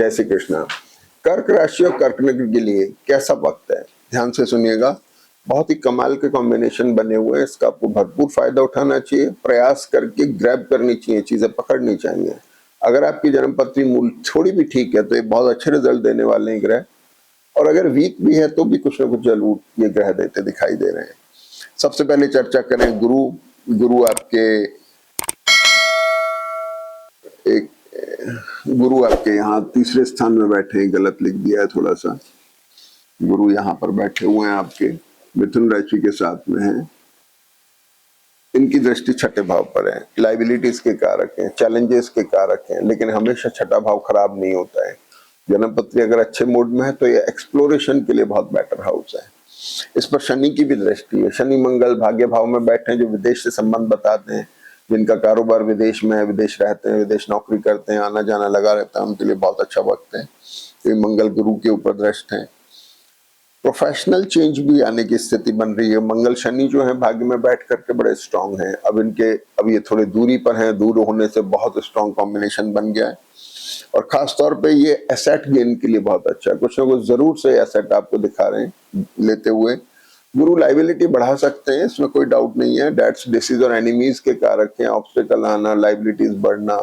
जय श्री कृष्णा। कर्क राशि और कर्क नगर के लिए कैसा वक्त है, ध्यान से सुनिएगा। बहुत ही कमाल के कॉम्बिनेशन बने हुए हैं, इसका आपको भरपूर फायदा उठाना चाहिए। प्रयास करके ग्रैब करनी चाहिए, चीजें पकड़नी चाहिए। अगर आपकी जन्मपत्री मूल थोड़ी भी ठीक है तो ये बहुत अच्छे रिजल्ट देने वाले हैं ग्रह, और अगर वीक भी है तो भी कुछ ना कुछ जरूर ये ग्रह देते दिखाई दे रहे हैं। सबसे पहले चर्चा करें गुरु आपके एक गुरु आपके यहाँ तीसरे स्थान में बैठे हैं, गलत लिख दिया है थोड़ा सा। गुरु यहाँ पर बैठे हुए हैं आपके मिथुन राशि के साथ में हैं। इनकी दृष्टि छठे भाव पर है, लाइबिलिटीज के कारक हैं, चैलेंजेस के कारक हैं, लेकिन हमेशा छठा भाव खराब नहीं होता है। जन्मपत्री अगर अच्छे मूड में है तो ये एक्सप्लोरेशन के लिए बहुत बेटर हाउस है। इस पर शनि की भी दृष्टि है। शनि मंगल भाग्य भाव में बैठे हैं, जो विदेश से संबंध बताते हैं, जिनका कारोबार विदेश में है, विदेश रहते हैं, विदेश नौकरी करते हैं, आना जाना लगा रहता है, उनके लिए बहुत अच्छा वक्त है। ये मंगल गुरु के ऊपर दृष्ट है। प्रोफेशनल चेंज भी आने की स्थिति बन रही है। मंगल शनि जो है भाग्य में बैठ करके बड़े स्ट्रांग हैं। अब ये थोड़े दूरी पर हैं, दूर होने से बहुत स्ट्रांग कॉम्बिनेशन बन गया है। और खास तौर पे ये एसेट गेन के लिए बहुत अच्छा है। कुछ ना कुछ जरूर से एसेट आपको दिखा रहे हैं लेते हुए। गुरु लाइबिलिटी बढ़ा सकते हैं, इसमें कोई डाउट नहीं है। डेट्स डिसीज और एनिमीज के कारक हैं। ऑब्स्टिकल आना, लाइबिलिटीज बढ़ना,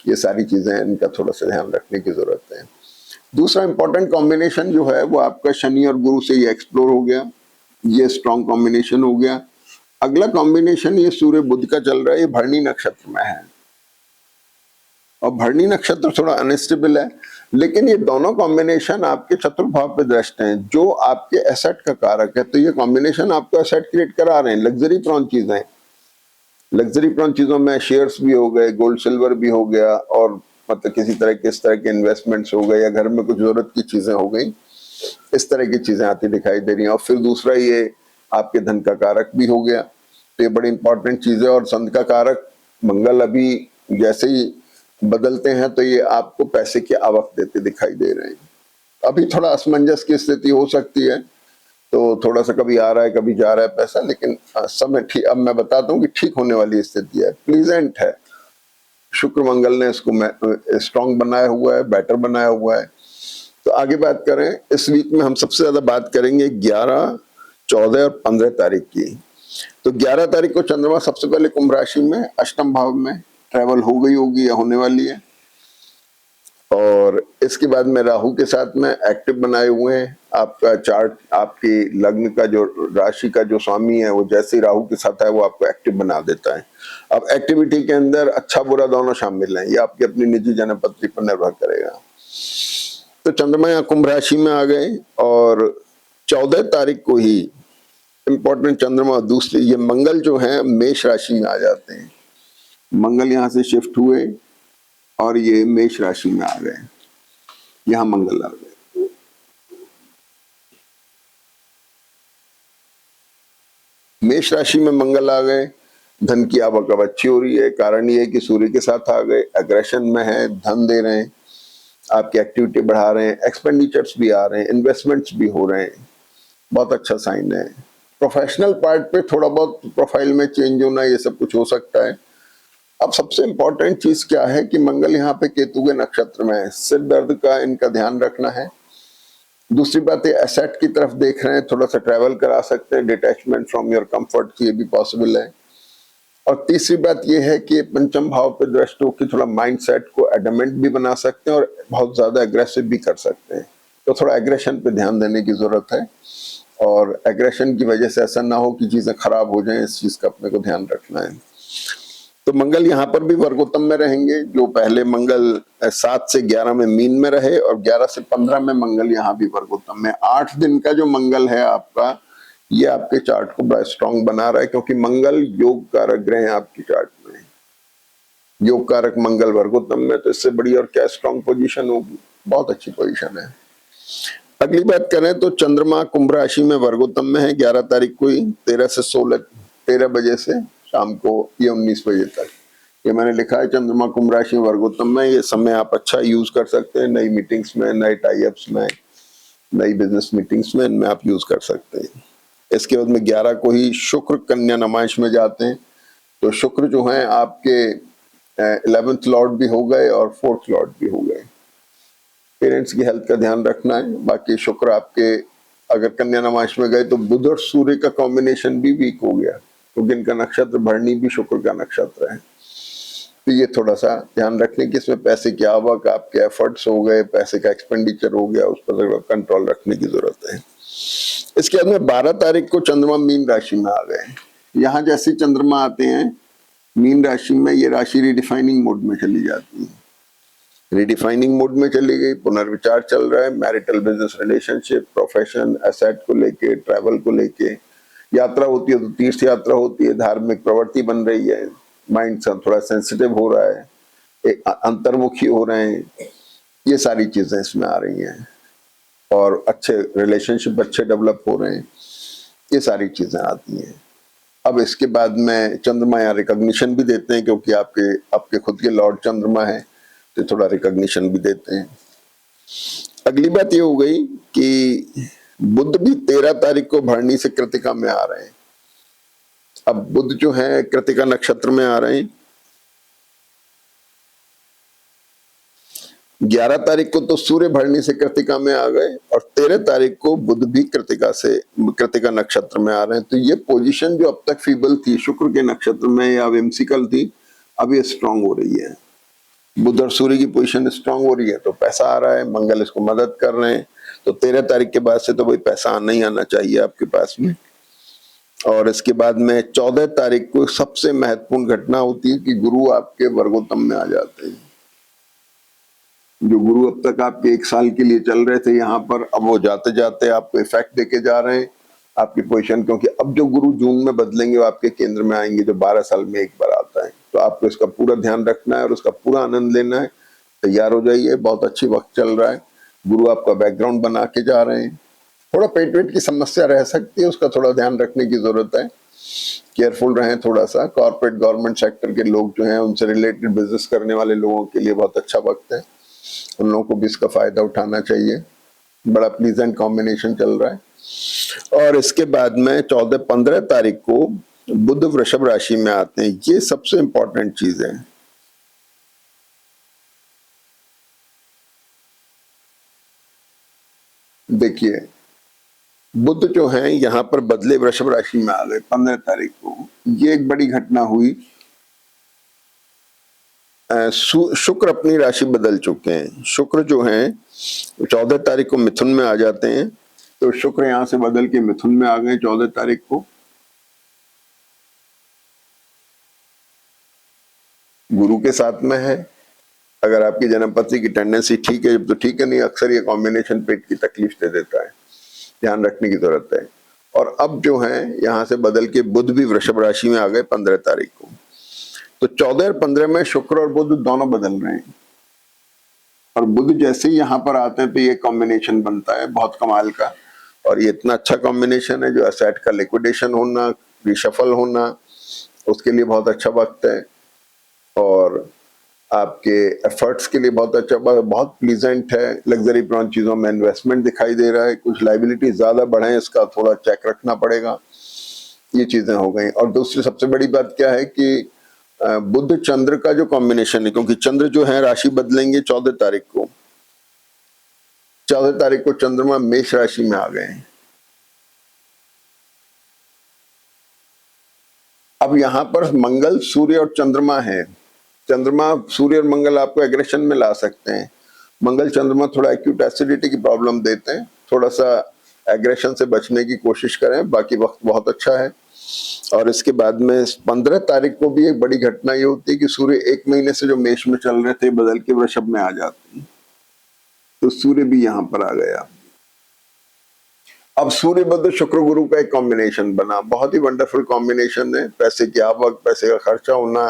ये सारी चीजें इनका थोड़ा सा ध्यान रखने की जरूरत है। दूसरा इंपॉर्टेंट कॉम्बिनेशन जो है वो आपका शनि और गुरु से ये एक्सप्लोर हो गया, ये स्ट्रॉन्ग कॉम्बिनेशन हो गया। अगला कॉम्बिनेशन ये सूर्य बुध का चल रहा है, ये भरणी नक्षत्र में है। और भरणी नक्षत्र थोड़ा अनस्टेबल है, लेकिन ये दोनों कॉम्बिनेशन आपके चतुर्भाव पे दृष्ट हैं, जो आपके एसेट का कारक है। तो ये कॉम्बिनेशन आपको एसेट क्रिएट करा रहे हैं। लग्जरी प्रॉन चीजें, लग्जरी प्रॉन चीजों में शेयर्स भी हो गए, गोल्ड सिल्वर भी हो गया, और मतलब किसी तरह के इस तरह के इन्वेस्टमेंट्स हो गए, या घर में कुछ जरूरत की चीजें हो गई, इस तरह की चीजें आती दिखाई दे रही हैं। और फिर दूसरा ये आपके धन का कारक भी हो गया, तो ये बड़ी इंपॉर्टेंट चीज है। और धन का कारक मंगल अभी जैसे ही बदलते हैं तो ये आपको पैसे की आवक देते दिखाई दे रहे हैं। अभी थोड़ा असमंजस की स्थिति हो सकती है, तो थोड़ा सा कभी आ रहा है कभी जा रहा है पैसा, लेकिन समय ठीक, अब मैं बताता हूँ कि ठीक होने वाली स्थिति है, प्लीजेंट है। शुक्र मंगल ने इसको स्ट्रॉन्ग बनाया हुआ है, बेटर बनाया हुआ है। तो आगे बात करें, इस वीक में हम सबसे ज्यादा बात करेंगे 11, 14 और 15 तारीख की। तो 11 तारीख को चंद्रमा सबसे पहले कुंभ राशि में अष्टम भाव में ट्रेवल हो गई होगी या होने वाली है। और इसके बाद में राहु के साथ में एक्टिव बनाए हुए हैं। आपका चार्ट, आपकी लग्न का जो राशि का जो स्वामी है, वो जैसे ही राहु के साथ है वो आपको एक्टिव बना देता है। अब एक्टिविटी के अंदर अच्छा बुरा दोनों शामिल हैं, ये आपकी अपनी निजी जन्मपत्री पर निर्भर करेगा। तो चंद्रमा यहाँ कुंभ राशि में आ गए, और 14 तारीख को ही इंपॉर्टेंट चंद्रमा दूसरे ये मंगल जो है मेष राशि में आ जाते हैं। मंगल यहाँ से शिफ्ट हुए और ये मेष राशि में आ गए, यहां मंगल आ गए। मेष राशि में मंगल आ गए, धन की आवक अब अच्छी हो रही है। कारण ये है कि सूर्य के साथ आ गए, एग्रेशन में है, धन दे रहे हैं, आपकी एक्टिविटी बढ़ा रहे हैं, एक्सपेंडिचर्स भी आ रहे हैं, इन्वेस्टमेंट्स भी हो रहे हैं, बहुत अच्छा साइन है। प्रोफेशनल पार्ट पे थोड़ा बहुत प्रोफाइल में चेंज होना, ये सब कुछ हो सकता है। अब सबसे इंपॉर्टेंट चीज क्या है कि मंगल यहाँ पे केतु के नक्षत्र में है, सिर दर्द का इनका ध्यान रखना है। दूसरी बात, ये एसेट की तरफ देख रहे हैं, थोड़ा सा ट्रैवल करा सकते हैं, डिटैचमेंट फ्रॉम योर कंफर्ट, ये भी पॉसिबल है। और तीसरी बात ये है कि पंचम भाव पे दृष्टि होकर थोड़ा माइंडसेट को एडमेंट भी बना सकते हैं और बहुत ज्यादा एग्रेसिव भी कर सकते हैं। तो थोड़ा एग्रेशन पे ध्यान देने की जरूरत है, और एग्रेशन की वजह से ऐसा ना हो कि चीजें खराब हो जाएं, इस चीज का अपने को ध्यान रखना है। तो मंगल यहाँ पर भी वर्गोत्तम में रहेंगे। जो पहले मंगल 7 से 11 में मीन में रहे, और 11 से 15 में मंगल यहाँ भी वर्गोत्तम में। 8 दिन का जो मंगल है आपका, ये आपके चार्ट को बड़ा स्ट्रॉन्ग बना रहा है, क्योंकि मंगल योग कारक ग्रह है आपकी चार्ट में। योग कारक मंगल वर्गोत्तम में, तो इससे बड़ी और क्या स्ट्रॉन्ग पोजीशन होगी, बहुत अच्छी पोजीशन है। अगली बात करें तो चंद्रमा कुंभ राशि में वर्गोत्तम में है 11 तारीख को ही, 13 से 16, 13 बजे से शाम को ये 19 बजे तक। ये मैंने लिखा है चंद्रमा कुंभ राशि वर्गोत्तम में। ये समय आप अच्छा यूज कर सकते हैं, नई मीटिंग्स में, नए टाइप्स में, नई बिजनेस मीटिंग्स में, इनमें आप यूज कर सकते हैं। इसके बाद में 11 को ही शुक्र कन्या नमाइश में जाते हैं। तो शुक्र जो है आपके 11th लॉर्ड भी हो गए और 4th लॉर्ड भी हो गए। पेरेंट्स की हेल्थ का ध्यान रखना है। बाकी शुक्र आपके अगर कन्या नवांश में गए तो बुध और सूर्य का कॉम्बिनेशन भी वीक हो गया, क्योंकि इनका नक्षत्र भरणी भी शुक्र का नक्षत्र है। तो ये थोड़ा सा ध्यान रखने की इसमें पैसे की आवक, आपके एफर्ट्स हो गए, पैसे का एक्सपेंडिचर हो गया, उस पर कंट्रोल रखने की जरूरत है। इसके बाद में 12 तारीख को चंद्रमा मीन राशि में आ गए। यहाँ जैसे चंद्रमा आते हैं मीन राशि में, ये राशि रिडिफाइनिंग मोड में चली जाती है। रिडिफाइनिंग मोड में चली गई, पुनर्विचार चल रहा है, marital, business, relationship, profession, asset को लेके, ट्रैवल को लेके, यात्रा होती है तो तीर्थ यात्रा होती है, धार्मिक प्रवृत्ति बन रही है, माइंड थोड़ा सेंसिटिव हो रहा है, एक अंतर्मुखी हो रहे हैं, ये सारी चीजें इसमें आ रही हैं, और अच्छे रिलेशनशिप अच्छे डेवलप हो रहे हैं, ये सारी चीजें आती हैं। अब इसके बाद में चंद्रमा यहाँ रिकॉग्निशन भी देते हैं, क्योंकि आपके खुद के लॉर्ड चंद्रमा है, तो थोड़ा रिकॉग्निशन भी देते हैं। अगली बात ये हो गई कि बुध भी 13 तारीख को भरणी से कृतिका में आ रहे हैं। अब बुध जो है कृतिका नक्षत्र में आ रहे हैं। 11 तारीख को तो सूर्य भरणी से कृतिका में आ गए, और 13 तारीख को बुध भी कृतिका नक्षत्र में आ रहे हैं। तो ये पोजीशन जो अब तक फीबल थी शुक्र के नक्षत्र में या विम्सिकल थी, अब ये स्ट्रांग हो रही है। बुध और सूर्य की पोजीशन स्ट्रांग हो रही है, तो पैसा आ रहा है, मंगल इसको मदद कर रहे हैं। तो 13 तारीख के बाद से तो भाई पैसा आना ही आना चाहिए आपके पास में। और इसके बाद में 14 तारीख को सबसे महत्वपूर्ण घटना होती है कि गुरु आपके वर्गोत्तम में आ जाते हैं। जो गुरु अब तक आपके 1 साल के लिए चल रहे थे यहाँ पर, अब वो जाते जाते आपको इफेक्ट देके जा रहे हैं आपकी पोजीशन, क्योंकि अब जो गुरु जून में बदलेंगे वो आपके केंद्र में आएंगे, जो 12 साल में एक बार आता है। तो आपको इसका पूरा ध्यान रखना है और उसका पूरा आनंद लेना है। तैयार हो जाइए, बहुत अच्छी वक्त चल रहा है, गुरु आपका बैकग्राउंड बना के जा रहे हैं। थोड़ा पेट वेट की समस्या रह सकती है, उसका थोड़ा ध्यान रखने की जरूरत है, केयरफुल रहें थोड़ा सा। कॉर्पोरेट गवर्नमेंट सेक्टर के लोग जो हैं, उनसे रिलेटेड बिजनेस करने वाले लोगों के लिए बहुत अच्छा वक्त है, उन लोगों को भी इसका फायदा उठाना चाहिए। बड़ा प्लीजेंट कॉम्बिनेशन चल रहा है। और इसके बाद में 14-15 तारीख को बुध वृषभ राशि में आते हैं। ये सबसे इंपॉर्टेंट चीज है। देखिए, बुध जो है यहाँ पर बदले वृषभ राशि में आ गए 15 तारीख को। ये एक बड़ी घटना हुई। शुक्र अपनी राशि बदल चुके हैं। शुक्र जो है 14 तारीख को मिथुन में आ जाते हैं, तो शुक्र यहां से बदल के मिथुन में आ गए 14 तारीख को। गुरु के साथ में है। अगर आपकी जन्मपत्री की टेंडेंसी ठीक है तो ठीक है, नहीं अक्सर ये कॉम्बिनेशन पेट की तकलीफ दे देता है, ध्यान रखने की जरूरत है। और अब जो है यहां से बदल के बुध भी वृषभ राशि में आ गए 15 तारीख को। तो 14 और 15 में शुक्र और बुध दोनों बदल रहे हैं, और बुध जैसे ही यहाँ पर आते हैं तो ये कॉम्बिनेशन बनता है बहुत कमाल का। और ये इतना अच्छा कॉम्बिनेशन है, जो असेट का लिक्विडेशन होना, रिशफल होना, उसके लिए बहुत अच्छा वक्त है, और आपके एफर्ट्स के लिए बहुत अच्छा, बहुत प्लीजेंट है। लग्जरी प्रॉन चीजों में इन्वेस्टमेंट दिखाई दे रहा है, कुछ लाइबिलिटी ज्यादा बढ़े, इसका थोड़ा चेक रखना पड़ेगा। ये चीजें हो गई। और दूसरी सबसे बड़ी बात क्या है कि बुध चंद्र का जो कॉम्बिनेशन है, क्योंकि चंद्र जो है राशि बदलेंगे 14 तारीख को। 14 तारीख को चंद्रमा मेष राशि में आ गए हैं। अब यहां पर मंगल, सूर्य और चंद्रमा है। चंद्रमा, सूर्य और मंगल आपको एग्रेशन में ला सकते हैं। मंगल चंद्रमा थोड़ा एक्यूट एसिडिटी की प्रॉब्लम देते हैं, थोड़ा सा एग्रेशन से बचने की कोशिश करें, बाकी वक्त बहुत अच्छा है। और इसके बाद में 15 तारीख को भी एक बड़ी घटना ये होती है कि सूर्य 1 महीने से जो मेष में चल रहे थे बदल के वृषभ में आ जाते हैं, तो सूर्य भी यहां पर आ गया। अब सूर्य बुध शुक्र गुरु का एक कॉम्बिनेशन बना, बहुत ही वंडरफुल कॉम्बिनेशन है। पैसे की आवक, पैसे का खर्चा होना,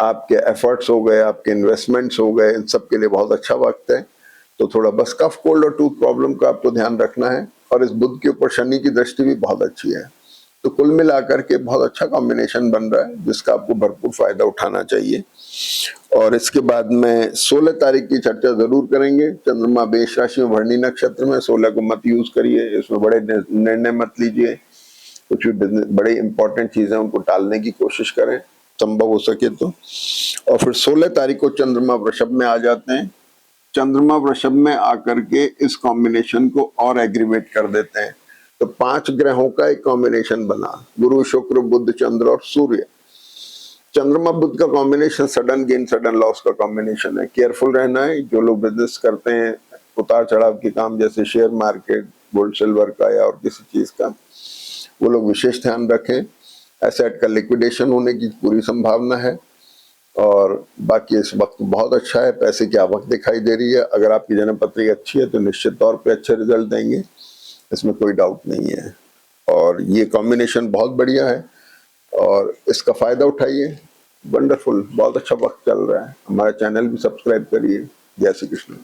आपके एफर्ट्स हो गए, आपके इन्वेस्टमेंट्स हो गए, इन सब के लिए बहुत अच्छा वक्त है। तो थोड़ा बस कफ, कोल्ड और टूथ प्रॉब्लम का आपको ध्यान रखना है। और इस बुध के ऊपर शनि की दृष्टि भी बहुत अच्छी है। तो कुल मिलाकर के बहुत अच्छा कॉम्बिनेशन बन रहा है, जिसका आपको भरपूर फायदा उठाना चाहिए। और इसके बाद में 16 तारीख की चर्चा जरूर करेंगे। चंद्रमा मेष राशि में भरणी नक्षत्र में, 16 को मत यूज करिए, इसमें बड़े निर्णय मत लीजिए। कुछ भी बड़े इंपॉर्टेंट चीजें उनको टालने की कोशिश करें संभव हो सके तो। और फिर 16 तारीख को चंद्रमा वृषभ में आ जाते हैं, चंद्रमा वृषभ में आकर के इस कॉम्बिनेशन को और एग्रीवेट कर देते हैं। तो 5 ग्रहों का एक कॉम्बिनेशन बना, गुरु शुक्र बुध चंद्र और सूर्य। चंद्रमा बुध का combination sudden gain sudden loss का कॉम्बिनेशन है। केयरफुल रहना है। जो लोग बिजनेस करते हैं, उतार चढ़ाव के काम जैसे शेयर मार्केट, गोल्ड सिल्वर का या और किसी चीज का, वो लोग विशेष ध्यान रखें। एसेट का लिक्विडेशन होने की पूरी संभावना है। और बाकी इस वक्त बहुत अच्छा है, पैसे की आवक दिखाई दे रही है। अगर आपकी जन्म पत्री अच्छी है तो निश्चित तौर पे अच्छे रिजल्ट देंगे, इसमें कोई डाउट नहीं है। और ये कॉम्बिनेशन बहुत बढ़िया है और इसका फायदा उठाइए। वंडरफुल, बहुत अच्छा वक्त चल रहा है। हमारा चैनल भी सब्सक्राइब करिए। जय श्री कृष्ण।